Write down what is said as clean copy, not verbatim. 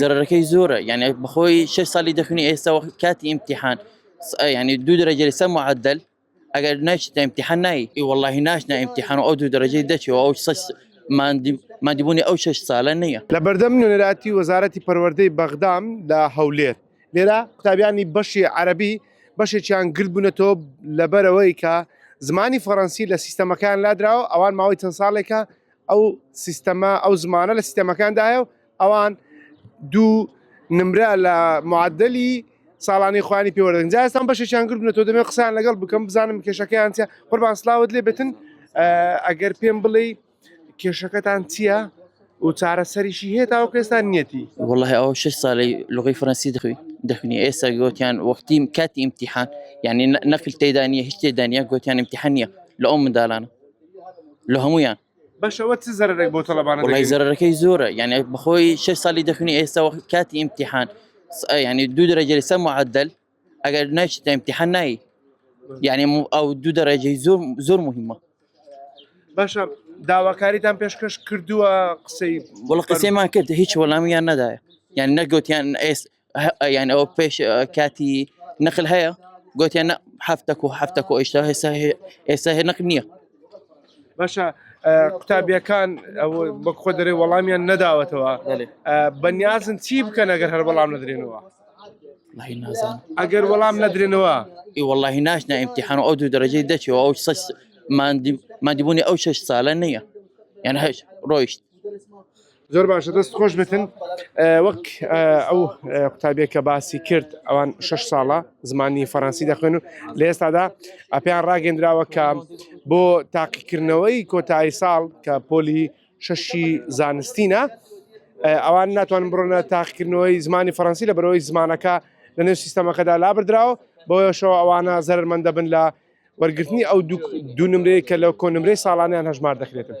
زرەکەی زۆرە یعنی بەخۆی 6 ساڵی دەخوێنی ئێستا کاتی ئیمتیحان یعنی 2 دەرەجە لەسەر معدل ئەگەر نەچیتە ئیمتیحان نایی واللهی ناچنە ئیمتیحان و ئەو 2 دەرەجەی دەچێەوە ئەو مادیبوونی ئەو 6 ساڵە نییە. لە بەردەم نوێنەراتی وەزارەتی پەروەردەی بەغدام لە هەولێر لێرە قوتابیانی بەشی عەرەبی بەشێکیان گرت بوونەتەوە لەبەرەوەی کە زمانی فەڕەنسی لە سیستەمەکان لادراوە ئەوان ماوەی چەند ساڵێکە ئەو سیستەمە ئەو زمانە لە سیستەمەکاندایە و ئەوان 2 نمرە لە معدلی ساڵانی خوانی پێوەدەن. جا ئێستان بەشێکیان گرت بوونەتەوە دەمێت قسەیان لەگەڵ بکەم بزانم کێشەکەیان چییە. قوربان سڵاوت لێ بێتن ئەگەر پێم بڵێ کێشەکەتان چییە و چارەسەریشی هەیە تاوەکو ئێستا نیەتی؟ والله ئەو 6 ساڵی لغەی فەڕەنسی دەخوێنی ئێستا گوتیان وەختی کاتی ئیمتیحان یعنی نەقل تێدا نیە هیچ تێدا نیە گوتیان ئیمتیحان نییە لە ئەو منداڵانە لە هەمویان. بەشەوە چ زەرەرێک بۆ تەڵەبانە والله زەرەکەی زۆرە یعنی بەخۆی 6 ساڵی دەخوێنی ئێستا کاتی ئیمتیحان یعنی 2 دەرەجە لەسەر معدل ئەگەر نەچیتە ئیمتیحان نایی یعنی ئەو 2 دەرەجەی زۆر مهمە. باشە داواکاریتان پێشکەش کردووە قسەی وڵە قسەیمان کرد هیچ وەڵامیان نەدایە یعنی نەگوتیان یعنی ئەو پێش کاتی نەقل هەیە گوتیان هەفتەک و ئێستا هێ نەقل نییە. باشە قوتابیەکان بە خۆ دەرێ وەڵامیان نەداوەتەوە بەنیازن چی بکەن ئەگەر هەر وەڵام نەدرێنەوە؟ ئەگەر وەڵام نەدرێنەوە واللهی ناچنە ئیمتیحان و ئەو 2 دەرەجەی دەچێەوە ئەو مادیبوونی ئەو 6 ساڵە نییە یعنی هەش ڕۆیشت. زۆر باشە دەست خۆش بتن وەک ئەو قوتابیە کە باسی کرد ئەوان 6 ساڵە زمانی فەڕەنسی دەخوێن و لە ئێستادا ئەپیان ڕاگەندراوە کە بۆ تاقیکردنەوەی کۆتایی ساڵ کە پۆلی 6 زانستینە ئەوان ناتوانن بڕۆنە تاقیکردنەوەی زمانی فەڕەنسی لە بەرەوەی زمانەکە لە نێو سیستەمەکەدا لابردراوە بۆیەشەوە ئەوانە زەرمەندە بن لە وەرگرتنی ئەو 2 نمرەیە کە لەو کۆنمرەی ساڵانیان هەژمار دەکرێتن.